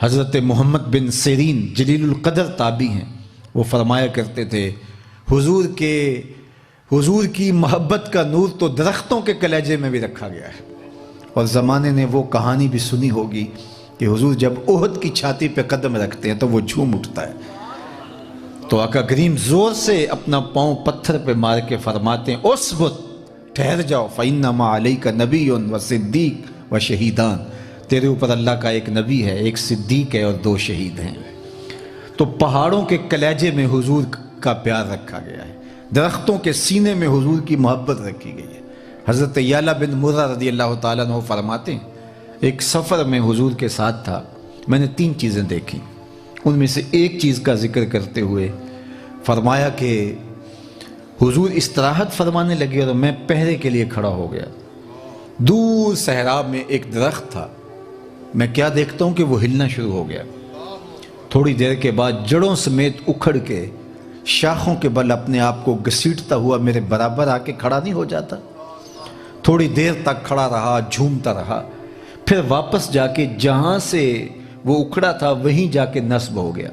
حضرت محمد بن سیرین جلیل القدر تابعی ہیں، وہ فرمایا کرتے تھے حضور کی محبت کا نور تو درختوں کے کلیجے میں بھی رکھا گیا ہے۔ اور زمانے نے وہ کہانی بھی سنی ہوگی کہ حضور جب احد کی چھاتی پہ قدم رکھتے ہیں تو وہ جھوم اٹھتا ہے، تو آقا کریم زور سے اپنا پاؤں پتھر پہ مار کے فرماتے ہیں اثبت، ٹھہر جاؤ، فَإِنَّمَا عَلَيْكَ نَبِيٌّ وَصِدِّيقٌ وَشَهِيدَانِ، تیرے اوپر اللہ کا ایک نبی ہے، ایک صدیق ہے اور 2 شہید ہیں۔ تو پہاڑوں کے کلیجے میں حضور کا پیار رکھا گیا ہے، درختوں کے سینے میں حضور کی محبت رکھی گئی ہے۔ حضرت یعلا بن مرہ رضی اللہ تعالیٰ عنہ فرماتے ہیں ایک سفر میں حضور کے ساتھ تھا، میں نے 3 چیزیں دیکھی، ان میں سے ایک چیز کا ذکر کرتے ہوئے فرمایا کہ حضور استراحت فرمانے لگے اور میں پہرے کے لیے کھڑا ہو گیا۔ دور صحرا میں ایک درخت تھا، میں کیا دیکھتا ہوں کہ وہ ہلنا شروع ہو گیا، تھوڑی دیر کے بعد جڑوں سمیت اکھڑ کے شاخوں کے بل اپنے آپ کو گھسیٹتا ہوا میرے برابر آ کے کھڑا نہیں ہو جاتا۔ تھوڑی دیر تک کھڑا رہا، جھومتا رہا، پھر واپس جا کے جہاں سے وہ اکھڑا تھا وہیں جا کے نصب ہو گیا۔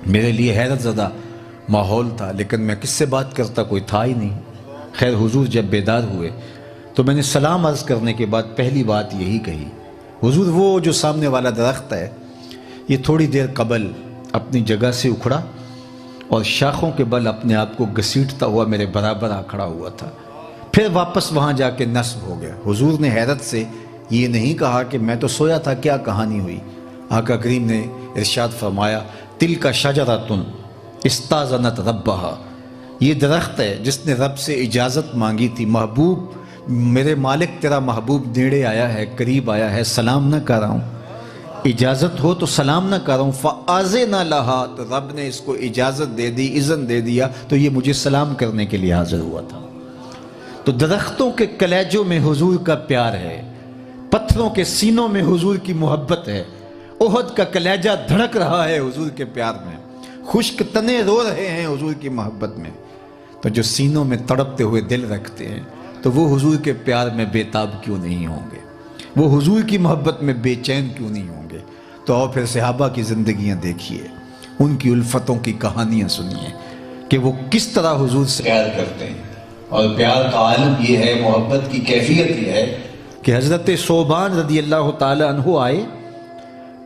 میرے لیے حیرت زدہ ماحول تھا، لیکن میں کس سے بات کرتا، کوئی تھا ہی نہیں۔ خیر حضور جب بیدار ہوئے تو میں نے سلام عرض کرنے کے بعد پہلی بات یہی کہی، حضور وہ جو سامنے والا درخت ہے یہ تھوڑی دیر قبل اپنی جگہ سے اکھڑا اور شاخوں کے بل اپنے آپ کو گھسیٹتا ہوا میرے برابر آ کھڑا ہوا تھا، پھر واپس وہاں جا کے نصب ہو گیا۔ حضور نے حیرت سے یہ نہیں کہا کہ میں تو سویا تھا، کیا کہانی ہوئی؟ آقا کریم نے ارشاد فرمایا تلک شجرۃ استاذنت ربہا، یہ درخت ہے جس نے رب سے اجازت مانگی تھی، محبوب میرے مالک تیرا محبوب نیڑے آیا ہے، قریب آیا ہے، سلام نہ کر رہا ہوں، اجازت ہو تو سلام نہ کر رہا ہوں، فآذن لہا، تو رب نے اس کو اجازت دے دی، اذن دے دیا، تو یہ مجھے سلام کرنے کے لیے حاضر ہوا تھا۔ تو درختوں کے کلیجوں میں حضور کا پیار ہے، پتھروں کے سینوں میں حضور کی محبت ہے، احد کا کلیجہ دھڑک رہا ہے حضور کے پیار میں، خشک تنے رو رہے ہیں حضور کی محبت میں، تو جو سینوں میں تڑپتے ہوئے دل رکھتے ہیں تو وہ حضور کے پیار میں بے تاب کیوں نہیں ہوں گے، وہ حضور کی محبت میں بے چین کیوں نہیں ہوں گے؟ تو آؤ پھر صحابہ کی زندگیاں دیکھیے، ان کی الفتوں کی کہانیاں سنیے کہ وہ کس طرح حضور سے پیار کرتے ہیں۔ اور پیار کا عالم یہ ہے، محبت کی کیفیت یہ ہے کہ حضرت ثوبان رضی اللہ تعالی عنہ آئے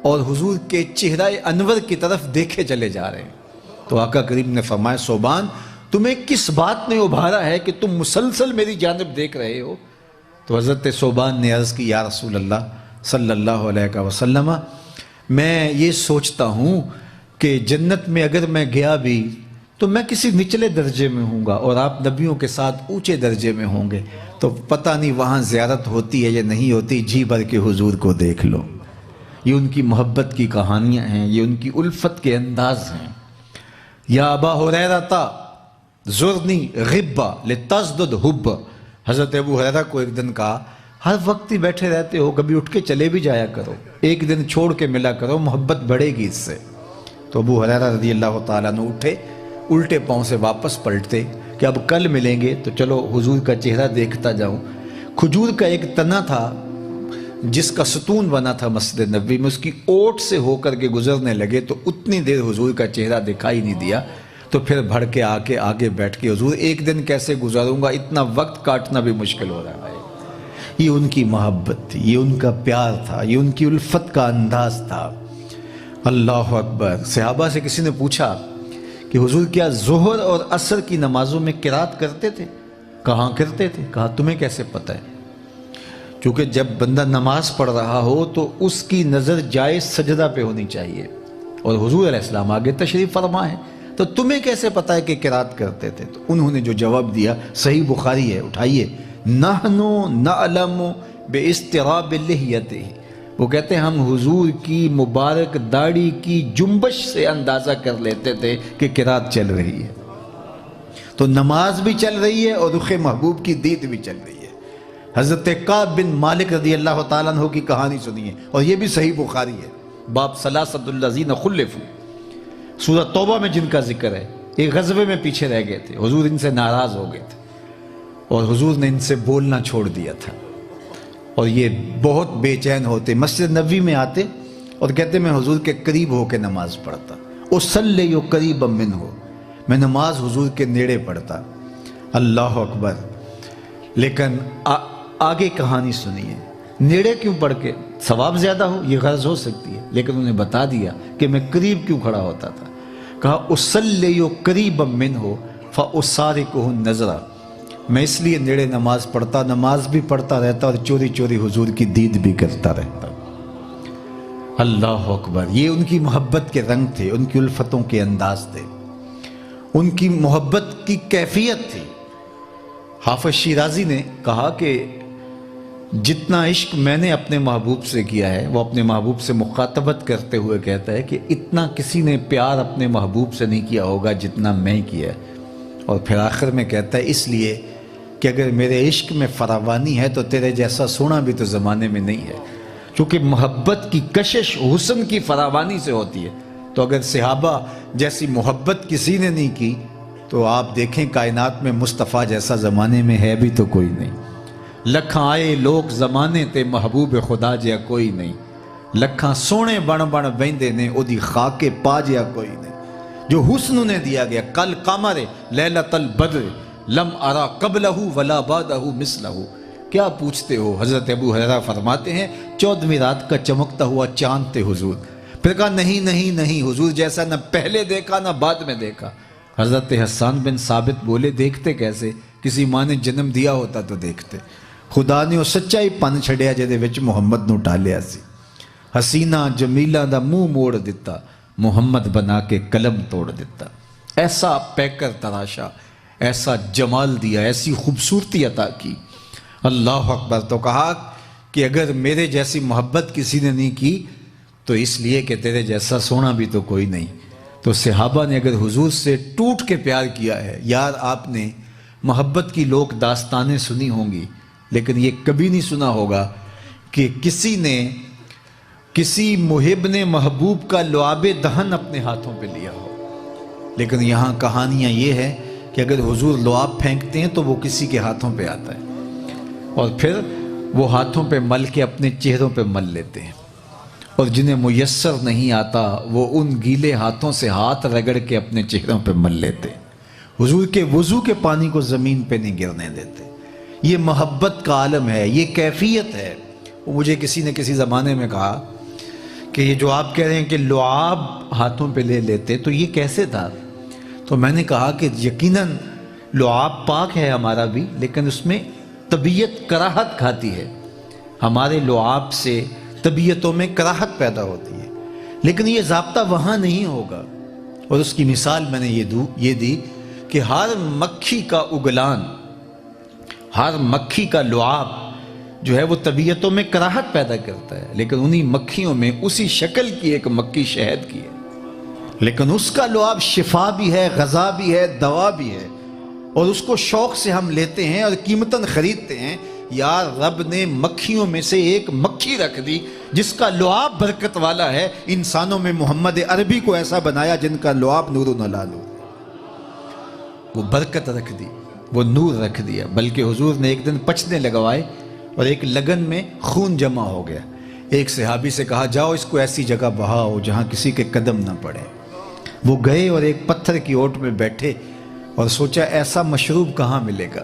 اور حضور کے چہرہ انور کی طرف دیکھے چلے جا رہے ہیں، تو آقا کریم نے فرمایا ثوبان تمہیں کس بات نے ابھارا ہے کہ تم مسلسل میری جانب دیکھ رہے ہو؟ تو حضرت ثوبان نے عرض کی یا رسول اللہ صلی اللہ علیہ وسلم، میں یہ سوچتا ہوں کہ جنت میں اگر میں گیا بھی تو میں کسی نچلے درجے میں ہوں گا اور آپ نبیوں کے ساتھ اونچے درجے میں ہوں گے، تو پتہ نہیں وہاں زیارت ہوتی ہے یا نہیں ہوتی، جی بھر کے حضور کو دیکھ لو۔ یہ ان کی محبت کی کہانیاں ہیں، یہ ان کی الفت کے انداز ہیں۔ یا ابا ہریرہ زرنی غبہ لتزدد حب، حضرت ابو ہریرہ کو ایک دن کہا ہر وقت ہی بیٹھے رہتے ہو، کبھی اٹھ کے چلے بھی جایا کرو، ایک دن چھوڑ کے ملا کرو، محبت بڑھے گی اس سے۔ تو ابو ہریرہ رضی اللہ تعالیٰ عنہ اٹھے، الٹے پاؤں سے واپس پلٹتے کہ اب کل ملیں گے تو چلو حضور کا چہرہ دیکھتا جاؤں۔ کھجور کا ایک تنا تھا جس کا ستون بنا تھا مسجد نبوی میں، اس کی اوٹ سے ہو کر کے گزرنے لگے تو اتنی دیر حضور کا چہرہ دکھائی نہیں دیا، تو پھر بڑھ کے آگے بیٹھ کے حضور ایک دن کیسے گزاروں گا، اتنا وقت کاٹنا بھی مشکل ہو رہا ہے۔ یہ ان کی محبت تھی، یہ ان کا پیار تھا، یہ ان کی الفت کا انداز تھا۔ اللہ اکبر۔ صحابہ سے کسی نے پوچھا کہ حضور کیا ظہر اور عصر کی نمازوں میں قرات کرتے تھے؟ کہاں کرتے تھے؟ کہا تمہیں کیسے پتہ ہے؟ چونکہ جب بندہ نماز پڑھ رہا ہو تو اس کی نظر جائز سجدہ پہ ہونی چاہیے، اور حضور علیہ السلام آگے تشریف فرما ہے، تو تمہیں کیسے پتہ ہے کہ قرات کرتے تھے؟ تو انہوں نے جو جواب دیا صحیح بخاری ہے، اٹھائیے، نحنو نعلم باستراب لحیتہ، وہ کہتے ہیں ہم حضور کی مبارک داڑھی کی جنبش سے اندازہ کر لیتے تھے کہ قرات چل رہی ہے۔ تو نماز بھی چل رہی ہے اور رخ محبوب کی دید بھی چل رہی ہے۔ حضرت کعب بن مالک رضی اللہ تعالیٰ عنہ کی کہانی سنیے، اور یہ بھی صحیح بخاری ہے، باب ثلاثۃ الذین خلفوا، سورہ توبہ میں جن کا ذکر ہے، ایک غزوے میں پیچھے رہ گئے تھے، حضور ان سے ناراض ہو گئے تھے اور حضور نے ان سے بولنا چھوڑ دیا تھا، اور یہ بہت بے چین ہوتے، مسجد نبوی میں آتے اور کہتے میں حضور کے قریب ہو کے نماز پڑھتا، اصلی قریبا منہ، میں نماز حضور کے نیڑے پڑھتا۔ اللہ اکبر۔ لیکن آگے کہانی سنیے، نیڑے کیوں پڑھ کے؟ ثواب زیادہ ہو یہ غرض ہو سکتی ہے، لیکن انہیں بتا دیا کہ میں قریب کیوں کھڑا ہوتا تھا۔ کہا اصلی قریبا منہ فاسارقہ النظر، میں اس لیے نیڑے نماز پڑھتا، نماز بھی پڑھتا رہتا اور چوری چوری حضور کی دید بھی کرتا رہتا۔ اللہ اکبر۔ یہ ان کی محبت کے رنگ تھے، ان کی الفتوں کے انداز تھے، ان کی محبت کی کیفیت تھی۔ حافظ شیرازی نے کہا کہ جتنا عشق میں نے اپنے محبوب سے کیا ہے، وہ اپنے محبوب سے مخاطبت کرتے ہوئے کہتا ہے کہ اتنا کسی نے پیار اپنے محبوب سے نہیں کیا ہوگا جتنا میں کیا ہے۔ اور پھر آخر میں کہتا ہے اس لیے کہ اگر میرے عشق میں فراوانی ہے تو تیرے جیسا سونا بھی تو زمانے میں نہیں ہے، کیونکہ محبت کی کشش حسن کی فراوانی سے ہوتی ہے۔ تو اگر صحابہ جیسی محبت کسی نے نہیں کی تو آپ دیکھیں کائنات میں مصطفیٰ جیسا زمانے میں ہے بھی تو کوئی نہیں۔ لکھاں آئے لوگ زمانے تے محبوب خدا جیا کوئی نہیں، لکھاں سونے بن بن بیندے نے او دی خاک پا جیا کوئی نہیں۔ جو حسن انہیں دیا گیا، کل قمر لیلۃ البدر لم ارا قبلہ ولا بعدہ مثلہ، کیا پوچھتے ہو؟ حضرت ابو ہریرہ فرماتے ہیں 14ویں رات کا چمکتا ہوا چاند تھے حضور۔ پھر کہا نہیں نہیں نہیں، حضور جیسا نہ پہلے دیکھا نہ بعد میں دیکھا۔ حضرت حسان بن ثابت بولے دیکھتے کیسے؟ کسی ماں نے جنم دیا ہوتا تو دیکھتے۔ خدا نے وہ سچائی پن چھڑیا جہدے وچ محمد نو ٹالیا سی۔ حسینہ جمیلہ دا منہ موڑ دیتا، محمد بنا کے قلم توڑ دیتا۔ ایسا پیکر تراشا، ایسا جمال دیا، ایسی خوبصورتی عطا کی۔ اللہ اکبر۔ تو کہا کہ اگر میرے جیسی محبت کسی نے نہیں کی تو اس لیے کہ تیرے جیسا سونا بھی تو کوئی نہیں۔ تو صحابہ نے اگر حضور سے ٹوٹ کے پیار کیا ہے، یار آپ نے محبت کی لوک داستانیں سنی ہوں گی، لیکن یہ کبھی نہیں سنا ہوگا کہ کسی محب نے محبوب کا لعاب دہن اپنے ہاتھوں پہ لیا ہو۔ لیکن یہاں کہانیاں یہ ہے کہ اگر حضور لعاب پھینکتے ہیں تو وہ کسی کے ہاتھوں پہ آتا ہے اور پھر وہ ہاتھوں پہ مل کے اپنے چہروں پہ مل لیتے ہیں، اور جنہیں میسر نہیں آتا وہ ان گیلے ہاتھوں سے ہاتھ رگڑ کے اپنے چہروں پہ مل لیتے۔ حضور کے وضو کے پانی کو زمین پہ نہیں گرنے دیتے۔ یہ محبت کا عالم ہے، یہ کیفیت ہے۔ مجھے کسی نے کسی زمانے میں کہا کہ یہ جو آپ کہہ رہے ہیں کہ لعاب ہاتھوں پہ لے لیتے تو یہ کیسے تھا؟ تو میں نے کہا کہ یقیناً لعاب پاک ہے ہمارا بھی، لیکن اس میں طبیعت کراہت کھاتی ہے۔ ہمارے لعاب سے طبیعتوں میں کراہت پیدا ہوتی ہے، لیکن یہ ضابطہ وہاں نہیں ہوگا۔ اور اس کی مثال میں نے یہ دی کہ ہر مکھی کا اگلان، ہر مکھی کا لعاب جو ہے وہ طبیعتوں میں کراہت پیدا کرتا ہے، لیکن انہی مکھیوں میں اسی شکل کی ایک مکھی شہد کی ہے، لیکن اس کا لعاب شفا بھی ہے، غذا بھی ہے، دوا بھی ہے، اور اس کو شوق سے ہم لیتے ہیں اور قیمتاً خریدتے ہیں۔ یار رب نے مکھیوں میں سے ایک مکھی رکھ دی جس کا لعاب برکت والا ہے۔ انسانوں میں محمد عربی کو ایسا بنایا جن کا لعاب نور علی نور، وہ برکت رکھ دی، وہ نور رکھ دیا۔ بلکہ حضور نے ایک دن پچنے لگوائے اور ایک لگن میں خون جمع ہو گیا۔ ایک صحابی سے کہا جاؤ اس کو ایسی جگہ بہاؤ جہاں کسی کے قدم نہ پڑے۔ وہ گئے اور ایک پتھر کی اوٹ میں بیٹھے اور سوچا ایسا مشروب کہاں ملے گا،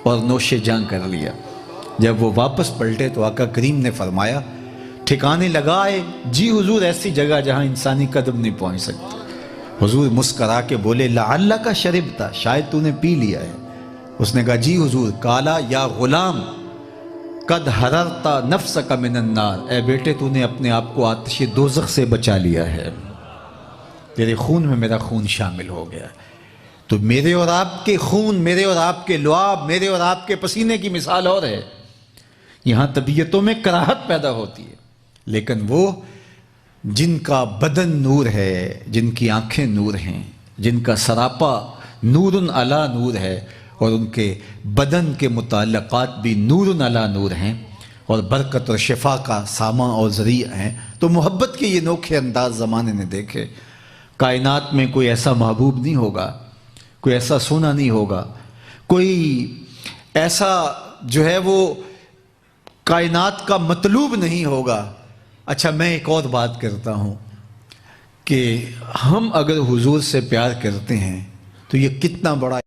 اور نوش جاں کر لیا۔ جب وہ واپس پلٹے تو آقا کریم نے فرمایا ٹھکانے لگائے جی حضور ایسی جگہ جہاں انسانی قدم نہیں پہنچ سکتا۔ حضور مسکرا کے بولے لعلک شربتا، شاید تو نے پی لیا ہے۔ اس نے کہا جی حضور۔ کالا یا غلام قد حررتا نفسک من النار، اے بیٹے تو نے اپنے آپ کو آتش دوزخ سے بچا لیا ہے، تیرے خون میں میرا خون شامل ہو گیا۔ تو میرے اور آپ کے خون، میرے اور آپ کے لعاب، میرے اور آپ کے پسینے کی مثال اور ہے۔ یہاں طبیعتوں میں کراہت پیدا ہوتی ہے، لیکن وہ جن کا بدن نور ہے، جن کی آنکھیں نور ہیں، جن کا سراپا نور علی نور ہے، اور ان کے بدن کے متعلقات بھی نور علی نور ہیں، اور برکت اور شفا کا سامان اور ذریعہ ہیں، تو محبت کے یہ نوکھے انداز زمانے نے دیکھے۔ کائنات میں کوئی ایسا محبوب نہیں ہوگا، کوئی ایسا سونا نہیں ہوگا، کوئی ایسا جو ہے وہ کائنات کا مطلوب نہیں ہوگا اچھا میں ایک اور بات کرتا ہوں کہ ہم اگر حضور سے پیار کرتے ہیں تو یہ کتنا بڑا